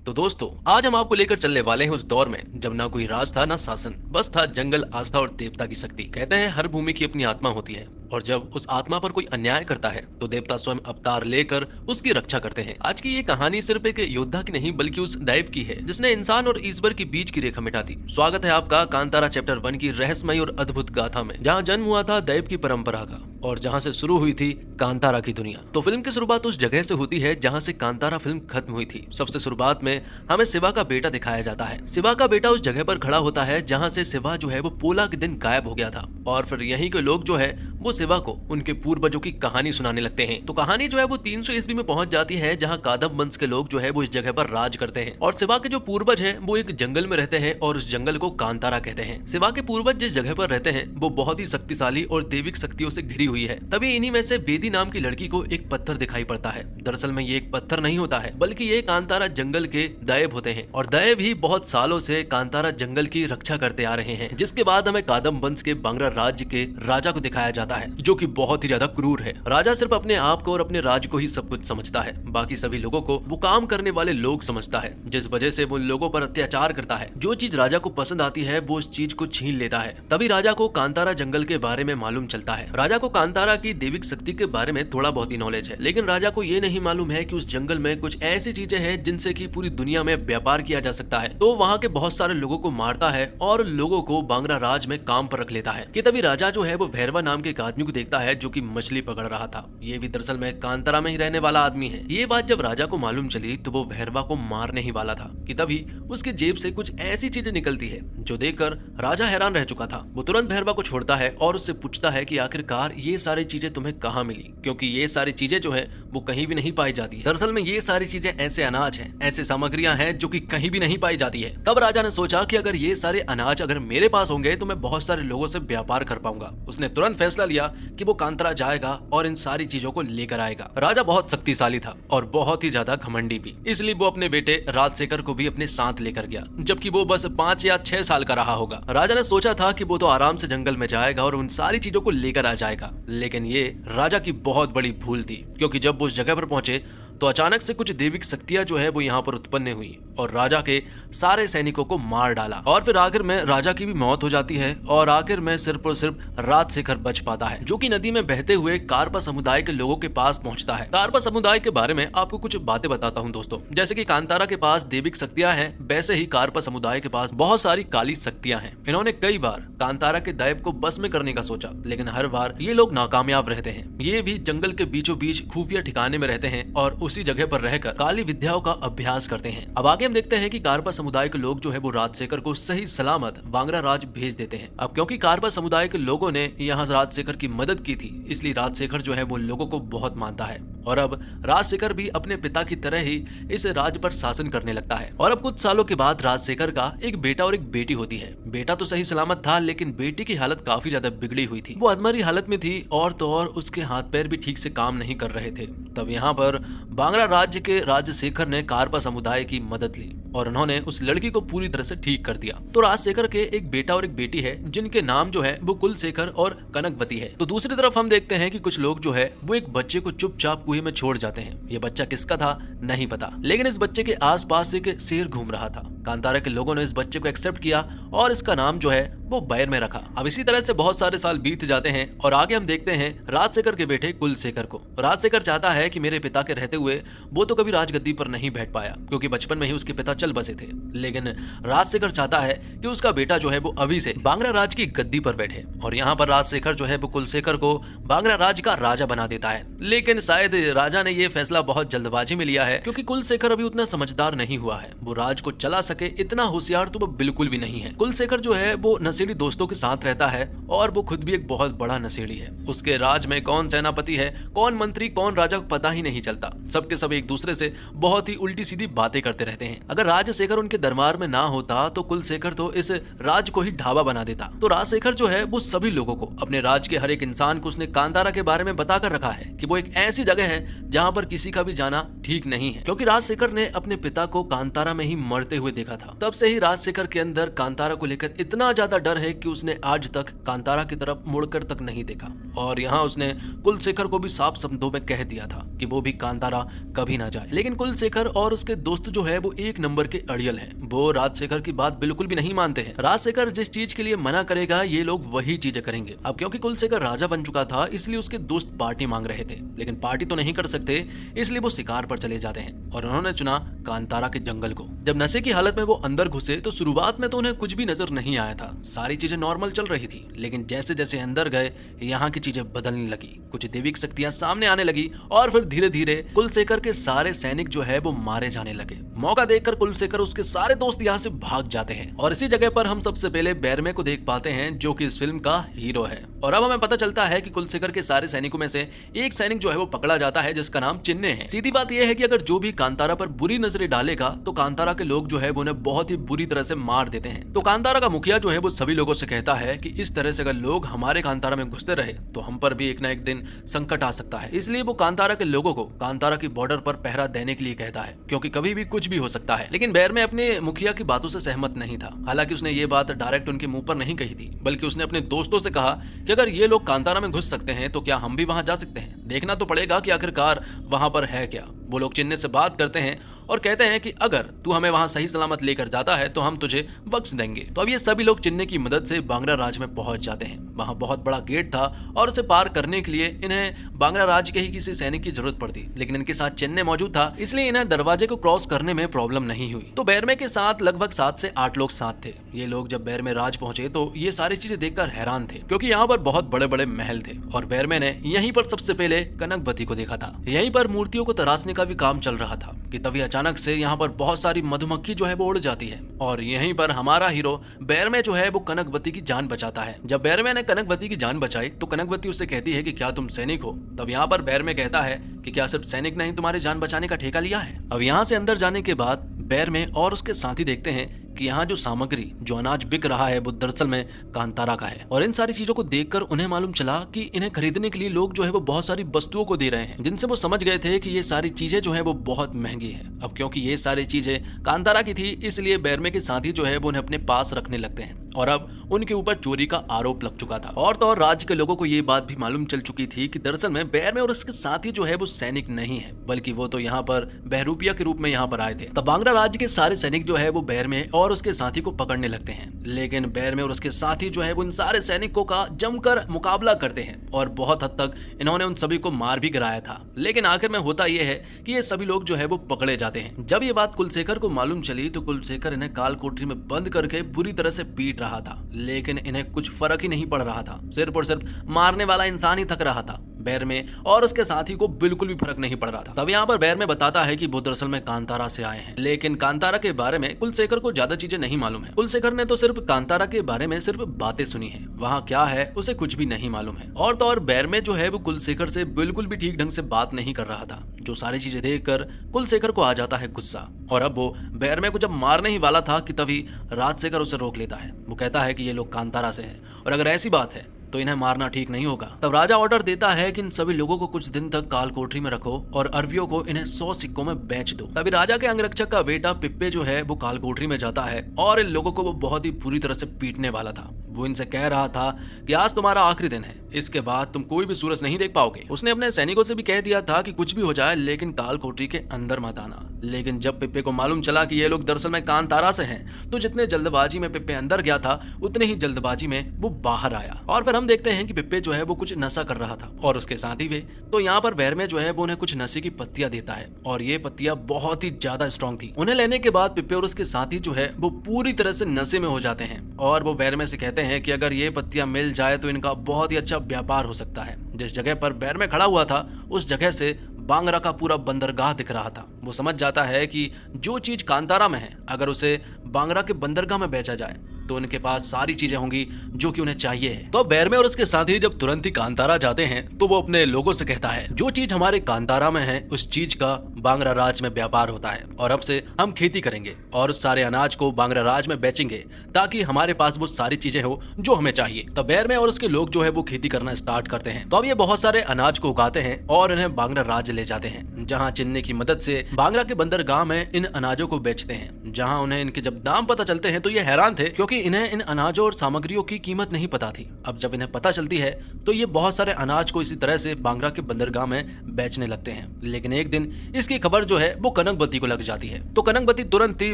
तो दोस्तों, आज हम आपको लेकर चलने वाले हैं उस दौर में जब ना कोई राज था ना शासन, बस था जंगल, आस्था और देवता की शक्ति। कहते हैं हर भूमि की अपनी आत्मा होती है और जब उस आत्मा पर कोई अन्याय करता है तो देवता स्वयं अवतार लेकर उसकी रक्षा करते हैं। आज की ये कहानी सिर्फ एक योद्धा की नहीं बल्कि उस दैव की है जिसने इंसान और ईश्वर के बीच की रेखा मिटा दी। स्वागत है आपका कांतारा चैप्टर 1 की रहस्यमयी और अद्भुत गाथा में, जहाँ जन्म हुआ था दैव की परंपरा का और जहाँ से शुरू हुई थी कांतारा की दुनिया। तो फिल्म की शुरुआत उस जगह से होती है जहाँ से कांतारा फिल्म खत्म हुई थी। सबसे शुरुआत में हमें शिवा का बेटा दिखाया जाता है। शिवा का बेटा उस जगह पर खड़ा होता है जहाँ से शिवा जो है वो पोला के दिन गायब हो गया था और फिर यहीं के लोग जो है वो शिवा को उनके पूर्वजों की कहानी सुनाने लगते हैं। तो कहानी जो है वो 300 ईस्वी में पहुंच जाती है जहाँ कादम्ब वंश के लोग जो है वो इस जगह पर राज करते हैं और शिवा के जो पूर्वज हैं वो एक जंगल में रहते हैं और उस जंगल को कांतारा कहते हैं। शिवा के पूर्वज जिस जगह पर रहते हैं वो बहुत ही शक्तिशाली और दैविक शक्तियों से घिरी हुई है। तभी इन्हीं में से बेदी नाम की लड़की को एक पत्थर दिखाई पड़ता है। दरअसल में ये एक पत्थर नहीं होता है बल्कि ये कांतारा जंगल के दैव होते हैं और दैव ही बहुत सालों से कांतारा जंगल की रक्षा करते आ रहे हैं। जिसके बाद हमें कादम्ब वंश के बांग्रा राज्य के राजा को दिखाया जाता है जो कि बहुत ही ज्यादा क्रूर है। राजा सिर्फ अपने आप को और अपने राज्य को ही सब कुछ समझता है, बाकी सभी लोगों को वो काम करने वाले लोग समझता है, जिस वजह से वो लोगों पर अत्याचार करता है। जो चीज राजा को पसंद आती है वो उस चीज को छीन लेता है। तभी राजा को कांतारा जंगल के बारे में मालूम चलता है। राजा को कांतारा की दैविक शक्ति के बारे में थोड़ा बहुत ही नॉलेज है, लेकिन राजा को ये नहीं मालूम है कि उस जंगल में कुछ ऐसी चीजें हैं जिनसे कि पूरी दुनिया में व्यापार किया जा सकता है। तो वहाँ के बहुत सारे लोगों को मारता है और लोगों को बांग्रा राज में काम पर रख लेता है। कि तभी राजा जो है वो भैरवा नाम के एक आदमी को देखता है जो कि मछली पकड़ रहा था। ये भी दरअसल में कांतारा में ही रहने वाला आदमी है। ये बात जब राजा को मालूम चली तो वो भैरवा को मारने ही वाला था कि तभी उसके जेब से कुछ ऐसी चीजें निकलती है जो देखकर राजा हैरान रह चुका था। वो तुरंत भैरवा को छोड़ता है और उससे पूछता है कि आखिरकार ये सारी चीजें तुम्हें कहाँ मिली, क्योंकि ये सारी चीजें जो है वो कहीं भी नहीं पाई जाती है। दरअसल में ये सारी चीजें ऐसे अनाज हैं, ऐसे सामग्रियां हैं जो कि कहीं भी नहीं पाई जाती है। तब राजा ने सोचा कि अगर ये सारे अनाज अगर मेरे पास होंगे तो मैं बहुत सारे लोगों से व्यापार कर पाऊंगा। उसने तुरंत फैसला लिया कि वो कांतारा जाएगा और इन सारी चीजों को लेकर आएगा। राजा बहुत शक्तिशाली था और बहुत ही ज्यादा घमंडी भी, इसलिए वो अपने बेटे राजशेखर को भी अपने साथ लेकर गया, जबकि वो बस 5 या 6 साल का रहा होगा। राजा ने सोचा था कि वो तो आराम से जंगल में जाएगा और उन सारी चीजों को लेकर आ जाएगा, लेकिन ये राजा की बहुत बड़ी भूल थी, क्योंकि जब वो उस जगह पर पहुंचे तो अचानक से कुछ दैविक शक्तियां जो है वो यहाँ पर उत्पन्न हुई और राजा के सारे सैनिकों को मार डाला और फिर आखिर में राजा की भी मौत हो जाती है और आखिर में सिर्फ और सिर्फ राजशेखर बच पाता है, जो कि नदी में बहते हुए कारपा समुदाय के लोगों के पास पहुंचता है। कारपा समुदाय के बारे में आपको कुछ बातें बताता हूँ दोस्तों। जैसे कि कांतारा के पास दैविक शक्तियां हैं, वैसे ही कारपा समुदाय के पास बहुत सारी काली शक्तियां हैं। इन्होंने कई बार कांतारा के दैव को बस में करने का सोचा, लेकिन हर बार ये लोग नाकामयाब रहते हैं। ये भी जंगल के बीचों बीच खुफिया ठिकाने में रहते हैं और उसी जगह पर रहकर काली विद्याओं का अभ्यास करते हैं। अब आगे हम देखते हैं कि कारपा समुदाय के लोग जो है वो राजशेखर को सही सलामत बांग्रा राज भेज देते हैं। अब क्योंकि कारपा समुदाय के लोगों ने यहाँ राजशेखर की मदद की थी, इसलिए राजशेखर जो है वो लोगों को बहुत मानता है और अब राजशेखर भी अपने पिता की तरह ही इस राज्य पर शासन करने लगता है। और अब कुछ सालों के बाद राजशेखर का एक बेटा और एक बेटी होती है। बेटा तो सही सलामत था, लेकिन बेटी की हालत काफी ज्यादा बिगड़ी हुई थी। वो अधमरी हालत में थी और तो और उसके हाथ पैर भी ठीक से काम नहीं कर रहे थे। तब यहाँ पर बांग्रा राज्य के राजशेखर ने कारपा समुदाय की मदद ली और उन्होंने उस लड़की को पूरी तरह से ठीक कर दिया। तो राजशेखर के एक बेटा और एक बेटी है जिनके नाम जो है वो कुलशेखर और कनकवती है। तो दूसरी तरफ हम देखते हैं कि कुछ लोग जो है वो एक बच्चे को चुपचाप कुएं में छोड़ जाते हैं। ये बच्चा किसका था नहीं पता, लेकिन इस बच्चे के आसपास एक शेर घूम रहा था। कांतारा के लोगों ने इस बच्चे को एक्सेप्ट किया और इसका नाम जो है वो बैर में रखा। अब इसी तरह से बहुत सारे साल बीत जाते हैं और आगे हम देखते हैं राजशेखर के बेटे कुलशेखर को। राजशेखर चाहता है कि मेरे पिता के रहते हुए वो तो कभी राजगद्दी पर नहीं बैठ पाया, क्योंकि बचपन में ही उसके पिता चल बसे थे, लेकिन राजशेखर चाहता है कि उसका बेटा जो है वो अभी से बांग्रा राज की गद्दी पर बैठे। और यहाँ पर राजशेखर जो है वो कुलशेखर को बांग्रा राज का राजा बना देता है। लेकिन शायद राजा ने ये फैसला बहुत जल्दबाजी में लिया है, क्योंकि कुलशेखर अभी उतना समझदार नहीं हुआ है। वो राज को चला सके इतना होशियार तो वो बिल्कुल भी नहीं है। कुलशेखर जो है वो नशेड़ी दोस्तों के साथ रहता है और वो खुद भी एक बहुत बड़ा नशेड़ी है। उसके राज में कौन सेनापति है, कौन मंत्री, कौन राजा को पता ही नहीं चलता। सबके सब एक दूसरे से बहुत ही उल्टी सीधी बातें करते रहते हैं। अगर राजशेखर उनके दरबार में ना होता तो कुलशेखर तो इस राज को ही ढाबा बना देता। तो राजशेखर जो है वो सभी लोगों को, अपने राज के हर एक इंसान को उसने कांतारा के बारे में बताकर रखा है कि वो एक ऐसी जगह है जहाँ पर किसी का भी जाना ठीक नहीं है, क्योंकि राजशेखर ने अपने पिता को कांतारा में ही मरते हुए देखा था। तब से ही राजशेखर के अंदर कांतारा को लेकर इतना ज्यादा डर है कि उसने आज तक कांतारा की तरफ मुड़कर तक नहीं देखा और यहाँ उसने कुलशेखर को भी साफ शब्दों में कह दिया था कि वो भी कांतारा कभी ना जाए। लेकिन कुलशेखर और उसके दोस्त जो है वो एक नंबर के अड़ियल हैं। वो राजशेखर की बात बिल्कुल भी नहीं मानते हैं। राजशेखर जिस चीज के लिए मना करेगा ये लोग वही चीजें करेंगे। अब क्योंकि कुलशेखर राजा बन चुका था इसलिए उसके दोस्त पार्टी मांग रहे थे, लेकिन पार्टी तो नहीं कर सकते इसलिए वो शिकार पर चले जाते हैं और उन्होंने चुना कांतारा के जंगल को। जब नशे की हालत में वो अंदर घुसे तो शुरुआत में तो उन्हें कुछ भी नजर नहीं आया था, सारी चीजें नॉर्मल चल रही थी। लेकिन जैसे जैसे अंदर गए यहाँ की चीजें बदलने लगी, कुछ दैविक शक्तियां सामने आने लगी और फिर धीरे धीरे कुलशेखर के सारे सैनिक जो है वो मारे जाने लगे। मौका देखकर कुलशेखर उसके सारे दोस्त यहाँ से भाग जाते हैं और इसी जगह पर हम सबसे पहले बैरमे को देख पाते हैं जो कि इस फिल्म का हीरो है। और अब हमें पता चलता है कि कुलशेखर के सारे सैनिकों में से एक सैनिक जो है वो पकड़ा जाता है जिसका नाम चिन्ने है। सीधी बात यह है कि अगर जो भी कांतारा पर बुरी नजरें डालेगा तो कांतारा के लोग जो है वो उन्हें बहुत ही बुरी तरह से मार देते हैं। तो कांतारा का मुखिया जो है वो सभी लोगों से कहता है कि इस तरह से अगर लोग हमारे कांतारा में घुसते रहे तो हम पर भी एक ना एक दिन संकट आ सकता है। इसलिए वो कांतारा के लोगों को कांतारा की बॉर्डर पर पहरा देने के लिए कहता है, क्योंकि कभी भी कुछ भी हो सकता है। लेकिन बैरमे अपने मुखिया की बातों से सहमत नहीं था। हालांकि उसने ये बात डायरेक्ट उनके मुंह पर नहीं कही थी, बल्कि उसने अपने दोस्तों से कहा कि अगर ये लोग कांतारा में घुस सकते हैं तो क्या हम भी वहां जा सकते हैं। देखना तो पड़ेगा कि आखिरकार वहां पर है क्या। वो लोग चिन्ने से बात करते हैं और कहते हैं कि अगर तू हमें वहां सही सलामत लेकर जाता है तो हम तुझे बख्श देंगे। तो अब ये सभी लोग चिन्ने की मदद से बांग्रा राज में पहुंच जाते हैं। वहां बहुत बड़ा गेट था और उसे पार करने के लिए इन्हें बांग्रा राज के ही किसी सैनिक की जरूरत पड़ती, लेकिन इनके साथ चिन्ने मौजूद था इसलिए इन्हें दरवाजे को क्रॉस करने में प्रॉब्लम नहीं हुई। तो बैरमे के साथ लगभग 7 से 8 लोग साथ थे। ये लोग जब बैरमे राज पहुंचे तो ये सारी चीजें देखकर हैरान थे, क्योंकि यहाँ पर बहुत बड़े बड़े महल थे और बैरमे ने यहीं पर सबसे पहले कनकवती को देखा था। यहीं पर मूर्तियों को तराशने का भी काम चल रहा था कि तभी अचानक से यहाँ पर बहुत सारी मधुमक्खी जो है वो उड़ जाती है और यहीं पर हमारा हीरो बैरमे जो है वो कनकवती की जान बचाता है। जब बैरमे ने कनकवती की जान बचाई तो कनकवती उससे कहती है कि क्या तुम सैनिक हो। तब यहाँ पर बैरमे कहता है कि क्या सिर्फ सैनिक नहीं तुम्हारी जान बचाने का ठेका लिया है। अब यहाँ से अंदर जाने के बाद बैरमे और उसके साथी देखते हैं कि यहाँ जो सामग्री जो अनाज बिक रहा है वो दरअसल में कांतारा का है। और इन सारी चीजों को देखकर उन्हें मालूम चला कि इन्हें खरीदने के लिए लोग जो है वो बहुत सारी वस्तुओं को दे रहे हैं, जिनसे वो समझ गए थे कि ये सारी चीजें जो है वो बहुत महंगी है। अब क्योंकि ये सारी चीजें कांतारा की थी इसलिए बैरमे के साथी जो है वो उन्हें अपने पास रखने लगते हैं और अब उनके ऊपर चोरी का आरोप लग चुका था। और तो और राज्य के लोगों को ये बात भी मालूम चल चुकी थी कि दरअसल में बैरमे और उसके साथी जो है वो सैनिक नहीं है, बल्कि वो तो यहाँ पर बहरूपिया के रूप में यहाँ पर आए थे। तब बांग्रा राज्य के सारे सैनिक जो है वो बैरमे और उसके साथी को पकड़ने लगते हैं। लेकिन बैरमे और उसके साथी जो है वो इन सारे सैनिकों का जमकर मुकाबला करते हैं और बहुत हद तक इन्होंने उन सभी को मार भी गिराया था। लेकिन आखिर में होता यह है कि ये सभी लोग जो है वो पकड़े जाते हैं। जब ये बात कुलशेखर को मालूम चली तो कुलशेखर इन्हें काल कोठरी में बंद करके बुरी तरह से पीट रहा था, लेकिन इन्हें कुछ फर्क ही नहीं पड़ रहा था। सिर्फ और सिर्फ मारने वाला इंसान ही थक रहा था। बैरमे और उसके साथी को बिल्कुल भी फर्क नहीं पड़ रहा था। तब यहाँ पर बैरमे बताता है कि वो दरअसल में कांतारा से आए हैं, लेकिन कांतारा के बारे में कुलशेखर को ज्यादा चीजें नहीं मालूम है। कुलशेखर ने तो सिर्फ कांतारा के बारे में सिर्फ बातें सुनी है, वहाँ क्या है उसे कुछ भी नहीं मालूम है। और तो और बैरमे जो है वो कुलशेखर से बिल्कुल भी ठीक ढंग से बात नहीं कर रहा था, जो सारी चीजें देखकर कुलशेखर को आ जाता है गुस्सा। और अब वो बैरमे को जब मारने ही वाला था कि तभी राजशेखर उसे रोक लेता है। वो कहता है कि ये लोग कांतारा से हैं और अगर ऐसी बात है तो इन्हें मारना ठीक नहीं होगा। तब राजा ऑर्डर देता है कि इन सभी लोगों को कुछ दिन तक काल कोठरी में रखो और अरबियों को इन्हें 100 सिक्कों में बेच दो। तभी राजा के अंगरक्षक का बेटा पिप्पे जो है वो काल कोठरी में जाता है और इन लोगों को वो बहुत ही बुरी तरह से पीटने वाला था। वो इनसे कह रहा था कि आज तुम्हारा आखिरी दिन है, इसके बाद तुम कोई भी सूरज नहीं देख पाओगे। उसने अपने सैनिकों से भी कह दिया था कि कुछ भी हो जाए लेकिन काल कोठरी के अंदर मत आना। लेकिन जब पिप्पे को मालूम चला कि ये लोग दरअसल में कांतारा से हैं, तो जितने जल्दबाजी में पिप्पे अंदर गया था उतने ही जल्दबाजी में वो बाहर आया। और फिर हम देखते हैं कि पिप्पे जो है वो कुछ नशा कर रहा था और उसके साथ ही वे तो यहाँ पर बैरमे जो है वो उन्हें कुछ नशे की पत्तियां देता है और ये पत्तियां बहुत ही ज्यादा स्ट्रॉन्ग थी। उन्हें लेने के बाद पिप्पे और उसके साथी जो है वो पूरी तरह से नशे में हो जाते हैं और वो बैरमे से कहते हैं कि अगर ये पत्तियां मिल जाए तो इनका बहुत ही अच्छा व्यापार हो सकता है। जिस जगह पर बैरमे खड़ा हुआ था उस जगह से बांग्रा का पूरा बंदरगाह दिख रहा था। वो समझ जाता है कि जो चीज कांतारा में है अगर उसे बांग्रा के बंदरगाह में बेचा जाए तो उनके पास सारी चीजें होंगी जो कि उन्हें चाहिए है। तो बैरमे और उसके साथी जब तुरंत ही कांतारा जाते हैं तो वो अपने लोगों से कहता है जो चीज हमारे कांतारा में है उस चीज का बांग्रा राज में व्यापार होता है और अब से हम खेती करेंगे और उस सारे अनाज को बांग्रा राज में बेचेंगे ताकि हमारे पास वो सारी चीजें हो जो हमें चाहिए। तो बैरमे और उसके लोग जो है वो खेती करना स्टार्ट करते हैं। तो अब ये बहुत सारे अनाज को उगाते हैं और इन्हें बांग्रा राज ले जाते हैं, जहाँ चिन्ने की मदद से बांग्रा के बंदरगाह में इन अनाजों को बेचते हैं। जहाँ उन्हें इनके जब दाम पता चलते हैं तो ये हैरान थे, क्योंकि इन्हें इन अनाजों और सामग्रियों की कीमत नहीं पता थी। अब जब इन्हें पता चलती है तो ये बहुत सारे अनाज को इसी तरह से बांग्रा के बंदरगाह में बेचने लगते हैं। लेकिन एक दिन इसकी खबर जो है वो कनकबती को लग जाती है, तो कनकबती तुरंत ही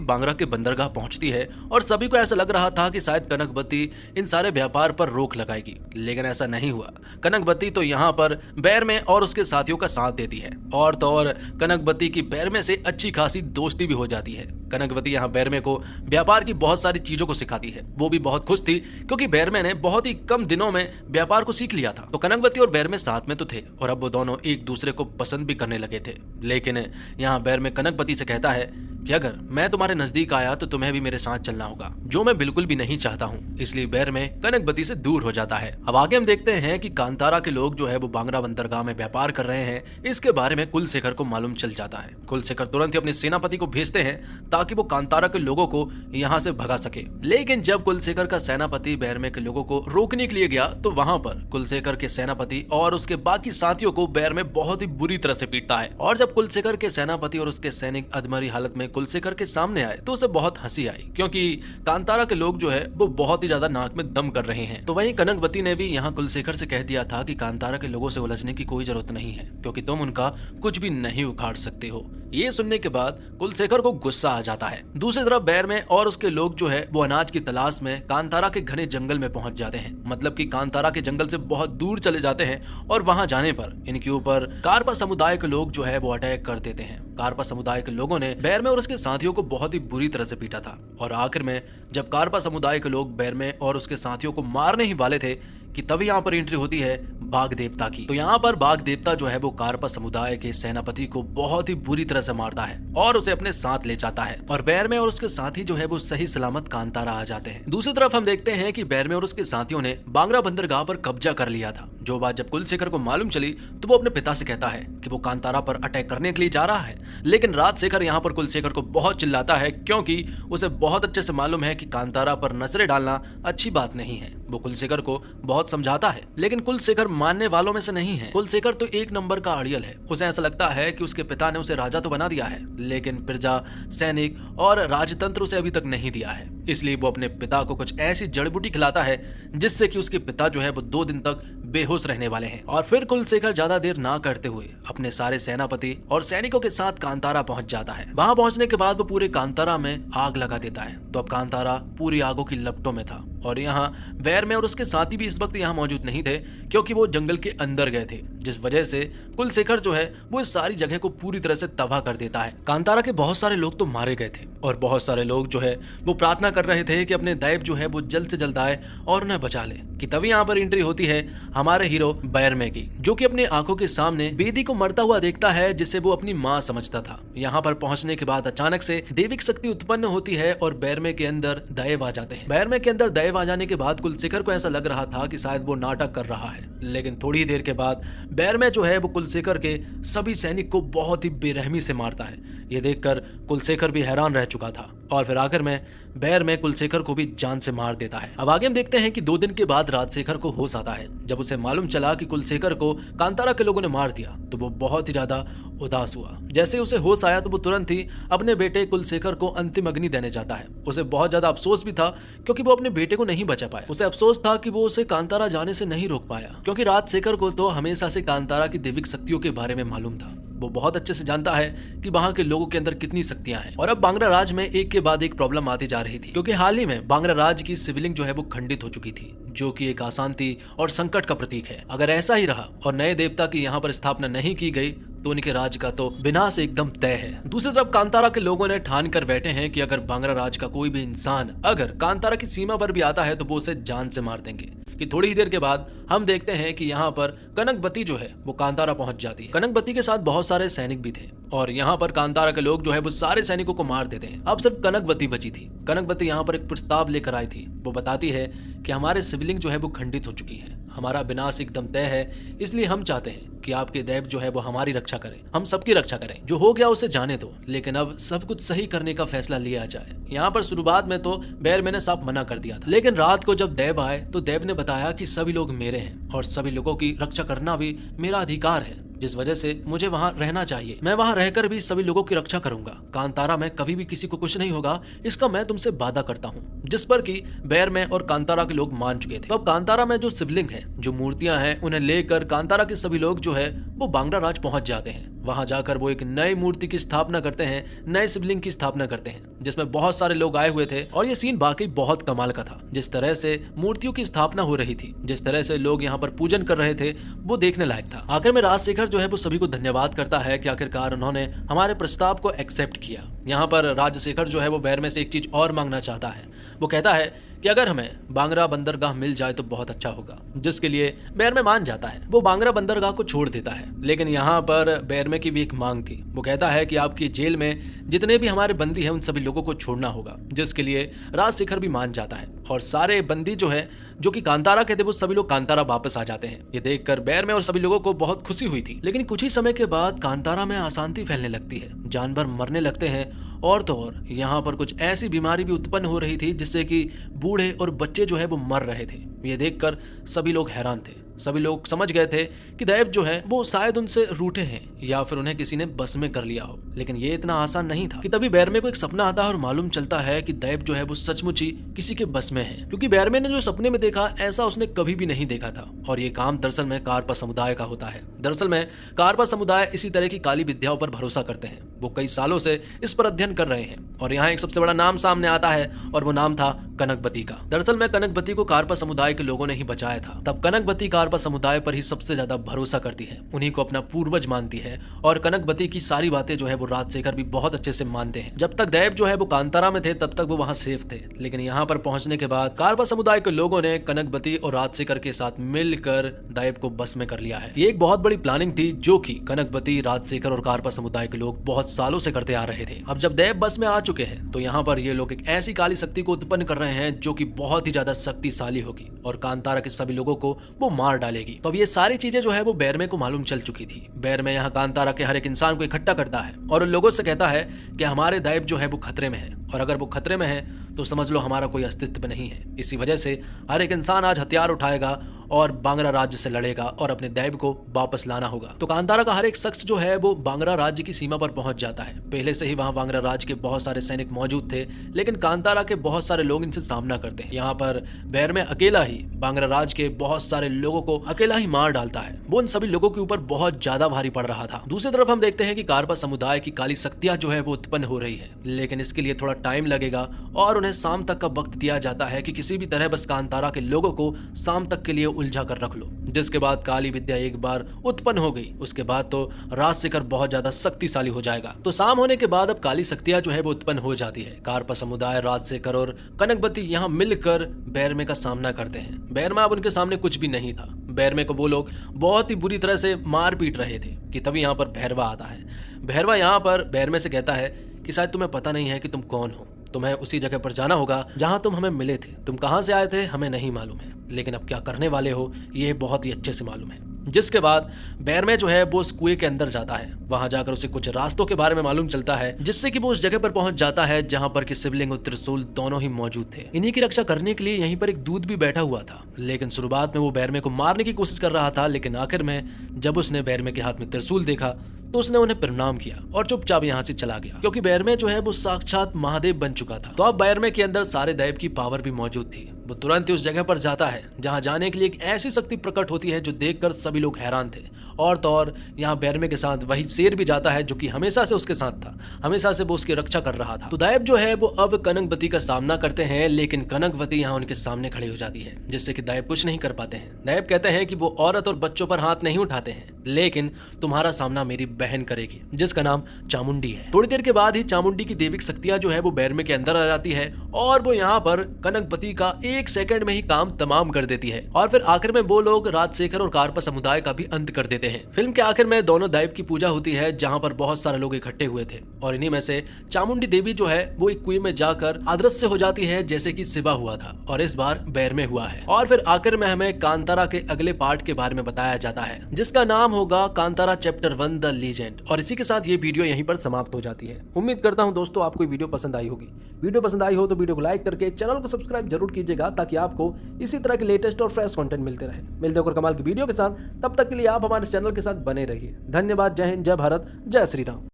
बांग्रा के बंदरगाह पहुंचती है और सभी को ऐसा लग रहा था कि शायद कनकबती इन सारे व्यापार पर रोक लगाएगी, लेकिन ऐसा नहीं हुआ। कनकबती तो यहाँ पर बैरमे और उसके साथियों का साथ देती है, और तो और कनकबती की बैरमे से अच्छी खासी दोस्ती भी हो जाती है। कनकबती यहाँ बैरमे को व्यापार की बहुत सारी चीजों को सिखाती है। वो भी बहुत खुश थी क्योंकि बैरमे ने बहुत ही कम दिनों में व्यापार को सीख लिया था। तो कनकबती और बैरमे साथ में तो थे और अब वो दोनों एक दूसरे को पसंद भी करने लगे थे। लेकिन यहाँ बैरमे कनकबती से कहता है कि अगर मैं तुम्हारे नजदीक आया तो तुम्हें भी मेरे साथ चलना होगा, जो मैं बिल्कुल भी नहीं चाहता हूँ। इसलिए बैरमे कनकबती से दूर हो जाता है। अब आगे हम देखते हैं कि कांतारा के लोग जो है वो बांग्रा बंदरगाह में व्यापार कर रहे हैं। इसके बारे में कुलशेखर को मालूम चल जाता है। कुलशेखर तुरंत ही अपने सेनापति को भेजते हैं ताकि वो कांतारा के लोगों को यहाँ से भगा सके। लेकिन जब कुलशेखर का सेनापति बैरमे के लोगों को रोकने के लिए गया तो वहां पर कुलशेखर के सेनापति और उसके बाकी साथियों को बैरमे बहुत ही बुरी तरह से पीटता है। और जब कुलशेखर के सेनापति और उसके सैनिक अधमरी हालत में कुलशेखर के सामने आए तो उसे बहुत हंसी आई, क्योंकि कांतारा के लोग जो है वो बहुत ही ज्यादा नाक में दम कर रहे हैं। तो वहीं कनकबती ने भी यहाँ कुलशेखर से कह दिया था कि कांतारा के लोगों से उलझने की कोई जरूरत नहीं है, क्योंकि तुम उनका कुछ भी नहीं उखाड़ सकते हो। ये सुनने के बाद कुलशेखर को गुस्सा आ जाता है। दूसरी तरफ बैरमे और उसके लोग जो है वो अनाज की तलाश में कांतारा के घने जंगल में पहुंच जाते हैं, मतलब कि कांतारा के जंगल से बहुत दूर चले जाते हैं। और वहां जाने पर इनके ऊपर कारपा समुदाय के लोग जो है वो अटैक कर देते हैं। कारपा समुदाय के लोगों ने बैरमे और उसके साथियों को बहुत ही बुरी तरह से पीटा था। और आखिर में जब कारपा समुदाय के लोग बैरमे और उसके साथियों को मारने ही वाले थे कि तभी यहाँ पर एंट्री होती है बाघ देवता की। तो यहाँ पर बाघ देवता जो है वो कारपा समुदाय के सेनापति को बहुत ही बुरी तरह से मारता है और उसे अपने साथ ले जाता है। और बैरमे और उसके साथी जो है वो सही सलामत कांतारा आ जाते हैं। दूसरी तरफ हम देखते हैं कि बैरमे और उसके साथियों ने बांग्रा बंदरगाह पर कब्जा कर लिया था। जो बात जब कुलशेखर को मालूम चली तो वो अपने पिता से कहता है कि वो कांतारा पर अटैक करने के लिए जा रहा है। लेकिन राजशेखर यहाँ पर कुलशेखर को बहुत चिल्लाता है, क्योंकि उसे बहुत अच्छे से मालूम है कि कांतारा पर नजरें डालना अच्छी बात नहीं है। वो कुलशेखर को बहुत समझाता है, लेकिन कुलशेखर मानने वालों में से नहीं है। कुलशेखर तो एक नंबर का अड़ियल है। उसे ऐसा लगता है कि उसके पिता ने उसे राजा तो बना दिया है, लेकिन प्रजा, सैनिक और राजतंत्र उसे अभी तक नहीं दिया है। इसलिए वो अपने पिता को कुछ ऐसी जड़ी बूटी खिलाता है जिससे कि उसके पिता जो है वो 2 दिन तक बेहोश रहने वाले हैं। और फिर कुलशेखर ज्यादा देर ना करते हुए अपने सारे सेनापति और सैनिकों के साथ कांतारा पहुंच जाता है। वहां पहुंचने के बाद वो पूरे कांतारा में आग लगा देता है। तो अब कांतारा पूरी आगों की लपटों में था। और यहाँ बैरमे और उसके साथी भी इस वक्त यहाँ मौजूद नहीं थे, क्योंकि वो जंगल के अंदर गए थे, जिस वजह से कुलशेखर जो है वो इस सारी जगह को पूरी तरह से तबाह कर देता है। कांतारा के बहुत सारे लोग तो मारे गए थे और बहुत सारे लोग जो है वो प्रार्थना कर रहे थे कि अपने दैव जो है वो जल्द से जल्द आए और उन्हें बचा ले। कि तभी यहाँ पर एंट्री होती है हमारे हीरो बैरमे की, जो कि अपने आंखों के सामने बेदी को मरता हुआ देखता है, जिसे वो अपनी माँ समझता था। यहाँ पर पहुंचने के बाद अचानक से देविक शक्ति उत्पन्न होती है और बैरमे के अंदर दैव आ जाते हैं। बैरमे के अंदर दैव आ जाने के बाद कुलशेखर को ऐसा लग रहा था कि शायद वो नाटक कर रहा है, लेकिन थोड़ी देर के बाद बैरमे जो है वो कुलशेखर के सभी सैनिक को बहुत ही बेरहमी से मारता है। ये देखकर कुलशेखर भी हैरान रह चुका था और फिर आखिर में बैरमे कुलशेखर को भी जान से मार देता है। अब आगे हम देखते हैं कि 2 दिन के बाद राजशेखर को होश आता है। जब उसे मालूम चला कि कुलशेखर को कांतारा के लोगों ने मार दिया तो वो बहुत ही ज्यादा उदास हुआ। जैसे उसे होश आया तो वो तुरंत ही अपने बेटे कुलशेखर को अंतिम अग्नि देने जाता है। उसे बहुत ज्यादा अफसोस भी था, क्योंकि वो अपने बेटे को नहीं बचा पाया। उसे अफसोस था कि वो उसे कांतारा जाने से नहीं रोक पाया, क्योंकि राजशेखर को तो हमेशा से कांतारा की दैविक शक्तियों के बारे में मालूम था। वो बहुत अच्छे से जानता है कि वहाँ के लोगों के अंदर कितनी शक्तियां हैं। और अब बांग्रा राज में एक के बाद एक प्रॉब्लम आती जा रही थी, क्योंकि हाल ही में बांग्रा राज की शिवलिंग जो है वो खंडित हो चुकी थी, जो कि एक अशांति और संकट का प्रतीक है। अगर ऐसा ही रहा और नए देवता की यहाँ पर स्थापना नहीं की गई तो उनके राज का तो विनाश एकदम तय है। दूसरी तरफ कांतारा के लोगों ने ठान कर बैठे हैं कि अगर बांग्रा राज का कोई भी इंसान अगर कांतारा की सीमा पर भी आता है तो वो उसे जान से मार देंगे। कि थोड़ी ही देर के बाद हम देखते हैं कि यहाँ पर कनकबती जो है वो कांतारा पहुंच जाती है। कनकबती के साथ बहुत सारे सैनिक भी थे और यहाँ पर कांतारा के लोग जो है वो सारे सैनिकों को मार देते हैं। अब सिर्फ कनकबती बची थी। कनकबती यहाँ पर एक प्रस्ताव लेकर आई थी। वो बताती है कि हमारे शिवलिंग जो है वो खंडित हो चुकी है, हमारा विनाश एकदम तय है, इसलिए हम चाहते हैं कि आपके दैव जो है वो हमारी रक्षा करें, हम सबकी रक्षा करें। जो हो गया उसे जाने दो, लेकिन अब सब कुछ सही करने का फैसला लिया जाए। यहाँ पर शुरुआत में तो बैरमे ने साफ मना कर दिया था, लेकिन रात को जब देव आए तो देव ने बताया कि सभी लोग मेरे हैं और सभी लोगों की रक्षा करना भी मेरा अधिकार है। जिस वजह से मुझे वहाँ रहना चाहिए। मैं वहाँ रहकर भी सभी लोगों की रक्षा करूंगा। कांतारा में कभी भी किसी को कुछ नहीं होगा, इसका मैं तुमसे वादा करता हूँ। जिस पर कि बैरमे और कांतारा के लोग मान चुके थे। तो अब कांतारा में जो शिवलिंग है, जो मूर्तियां हैं, उन्हें लेकर कांतारा के सभी लोग जो है वो बांग्रा राज पहुंच जाते हैं। वहां जाकर वो एक नई मूर्ति की स्थापना करते हैं, नए शिवलिंग की स्थापना करते हैं, जिसमें बहुत सारे लोग आए हुए थे। और ये सीन वाकई बहुत कमाल का था। जिस तरह से मूर्तियों की स्थापना हो रही थी, जिस तरह से लोग यहाँ पर पूजन कर रहे थे, वो देखने लायक था। आखिर में राजशेखर जो है वो सभी को धन्यवाद करता है कि आखिरकार उन्होंने हमारे प्रस्ताव को एक्सेप्ट किया। यहाँ पर राजशेखर जो है वो बैरमे से एक चीज और मांगना चाहता है। वो कहता है कि अगर हमें बांग्रा बंदरगाह मिल जाए तो बहुत अच्छा होगा, जिसके लिए बैरमे मान जाता है। वो बांग्रा बंदरगाह को छोड़ देता है, लेकिन यहाँ पर बैरमे की भी एक मांग थी। वो कहता है कि आपकी जेल में जितने भी हमारे बंदी हैं उन सभी लोगों को छोड़ना होगा, जिसके लिए राजशेखर भी मान जाता है। और सारे बंदी जो है, जो कि कांतारा के थे, वो सभी लोग कांतारा वापस आ जाते हैं। ये देखकर बैरमे और सभी लोगों को बहुत खुशी हुई थी। लेकिन कुछ ही समय के बाद कांतारा में अशांति फैलने लगती है, जानवर मरने लगते हैं, और तो और यहाँ पर कुछ ऐसी बीमारी भी उत्पन्न हो रही थी जिससे कि बूढ़े और बच्चे जो है वो मर रहे थे। ये देखकर सभी लोग हैरान थे। सभी लोग समझ गए थे कि दैव जो है वो शायद उनसे रूठे हैं या फिर उन्हें किसी ने बस में कर लिया हो। लेकिन ये इतना आसान नहीं था कि तभी बैरमे को एक सपना आता है और मालूम चलता है कि दैव जो है वो सचमुच ही किसी के बस में है, क्योंकि बैरमे ने जो सपने में देखा ऐसा उसने कभी भी नहीं देखा था। और ये काम दरअसल में कारपा समुदाय का होता है। दरअसल में कारपा समुदाय इसी तरह की काली विद्याओं पर भरोसा करते हैं। वो कई सालों से इस पर अध्ययन कर रहे हैं और यहाँ एक सबसे बड़ा नाम सामने आता है और वो नाम था कनकवती का। दरअसल में कनकवती को कारपा समुदाय के लोगों ने ही बचाया था। तब कनकवती कारपा समुदाय पर ही सबसे ज्यादा भरोसा करती है, उन्हीं को अपना पूर्वज मानती है और कनकवती की सारी बातें जो है वो राजशेखर भी बहुत अच्छे से मानते हैं। जब तक दैव जो है वो कांतारा में थे तब तक वो वहाँ सेफ थे, लेकिन यहाँ पर पहुंचने के बाद कारपा समुदाय के लोगों ने कनकवती और राजशेखर के साथ मिलकर दैव को बस में कर लिया है। ये एक बहुत बड़ी प्लानिंग थी जो कि कनकवती, राजशेखर और कारपा समुदाय के लोग बहुत सालों से करते आ रहे थे। अब जब दैव बस में आ चुके हैं तो यहाँ पर ये लोग एक ऐसी काली शक्ति को उत्पन्न कर रहे हैं जो कि बहुत ही ज्यादा शक्तिशाली होगी और कांतारा के सभी लोगों को वो मार डालेगी। तो अब ये सारी चीजें जो है वो बैरमे को मालूम चल चुकी थी। बैरमे यहाँ कांतारा के हर एक इंसान को इकट्ठा करता है और उन लोगों से कहता है कि हमारे दैव जो है वो खतरे में है और अगर वो खतरे में है तो समझ लो हमारा कोई अस्तित्व नहीं है। इसी वजह से हर एक इंसान आज हथियार उठाएगा और बांग्रा राज्य से लड़ेगा और अपने दैव को वापस लाना होगा। तो कांतारा का हर एक शख्स जो है वो बांग्रा राज्य की सीमा पर पहुंच जाता है। पहले से ही वहां बांग्रा राज्य के बहुत सारे सैनिक मौजूद थे, लेकिन कांतारा के बहुत सारे लोग इनसे सामना करते हैं। यहाँ पर बैरमे अकेला ही बांग्रा राज्य के बहुत सारे लोगों को अकेला ही मार डालता है। वो उन सभी लोगों के ऊपर बहुत ज्यादा भारी पड़ रहा था। दूसरी तरफ हम देखते हैं कि कारपा समुदाय की काली शक्तियां जो है वो उत्पन्न हो रही है, लेकिन इसके लिए थोड़ा टाइम लगेगा और उन्हें शाम तक का वक्त दिया जाता है कि किसी भी तरह बस कांतारा के लोगों को शाम तक के लिए उलझा कर रख लो। जिसके बाद काली विद्या एक बार उत्पन्न हो गई, उसके बाद तो राजशेखर बहुत ज्यादा शक्तिशाली हो जाएगा। तो शाम होने के बाद अब काली शक्तियां जो है वो उत्पन्न हो जाती है। कारपा समुदाय, राजशेखर और कनकवती यहाँ मिलकर बैरमे का सामना करते हैं। बैरमे अब उनके सामने कुछ भी नहीं था। बैरमे को वो लोग बहुत ही बुरी तरह से मार पीट रहे थे कि तभी यहाँ पर भैरवा आता है। भैरवा यहाँ पर बैरमे से कहता है कि शायद तुम्हें पता नहीं है कि तुम कौन हो, तुम्हें उसी जगह पर जाना होगा जहां तुम हमें मिले थे। तुम कहां से आए थे हमें नहीं मालूम है, लेकिन अब क्या करने वाले हो ये बहुत ही अच्छे से मालूम है। जिसके बाद बैरमे जो है वो उस कुएं के अंदर जाता है। वहां जाकर उसे कुछ रास्तों के बारे में मालूम चलता है, जिससे कि वो उस जगह पर पहुंच जाता है जहां पर कि शिवलिंग और त्रिशूल दोनों ही मौजूद थे। इन्हीं की रक्षा करने के लिए यहीं पर एक दूत भी बैठा हुआ था, लेकिन शुरुआत में वो बैरमे को मारने की कोशिश कर रहा था, लेकिन आखिर में जब उसने बैरमे के हाथ में त्रिशूल देखा तो उसने उन्हें प्रणाम किया और चुपचाप यहाँ से चला गया, क्योंकि बैरमे जो है वो साक्षात महादेव बन चुका था। तो अब बैरमे के अंदर सारे दैव की पावर भी मौजूद थी। वो तुरंत ही उस जगह पर जाता है जहाँ जाने के लिए एक ऐसी शक्ति प्रकट होती है जो देखकर सभी लोग हैरान थे। और तो और यहाँ बैरमे के साथ वही शेर भी जाता है जो कि हमेशा से उसके साथ था, हमेशा से वो उसकी रक्षा कर रहा था। तो दैव जो है वो अब कनकवती का सामना करते हैं, लेकिन कनकवती यहाँ उनके सामने खड़ी हो जाती है, जिससे कि दैव कुछ नहीं कर पाते हैं। दैव कहते हैं कि वो औरत और बच्चों पर हाथ नहीं उठाते हैं, लेकिन तुम्हारा सामना मेरी बहन करेगी जिसका नाम चामुंडी है। थोड़ी देर के बाद ही चामुंडी की दैविक शक्तियां जो है वो बैरमे के अंदर आ जाती है और वो यहाँ पर कनकवती का 1 सेकंड में ही काम तमाम कर देती है। और फिर आखिर में वो लोग राजशेखर और कारपा समुदाय का भी अंत कर देते हैं। फिल्म के आखिर में दोनों दैव की पूजा होती है जहाँ पर बहुत सारे लोग इकट्ठे हुए थे और इन्हीं में से चामुंडी देवी जो है वो एक कुएं में जाकर अदृश्य हो जाती है, जैसे कि शिवा हुआ था और इस बार बैरमे हुआ है। और फिर आखिर में हमें कांतारा के अगले पार्ट के बारे में बताया जाता है, जिसका नाम होगा कांतारा चैप्टर 1 द लीजेंड। और इसी के साथ ये वीडियो यहीं पर समाप्त हो जाती है। उम्मीद करता हूँ दोस्तों आपको वीडियो पसंद आई होगी। वीडियो पसंद आई हो तो वीडियो को लाइक करके चैनल को सब्सक्राइब जरूर कीजिएगा दीजिएगा ताकि आपको इसी तरह के लेटेस्ट और फ्रेश कंटेंट मिलते रहे। मिलते होकर कमाल की वीडियो के साथ, तब तक के लिए आप हमारे चैनल के साथ बने रहिए। धन्यवाद। जय हिंद, जय भारत, जय श्री राम।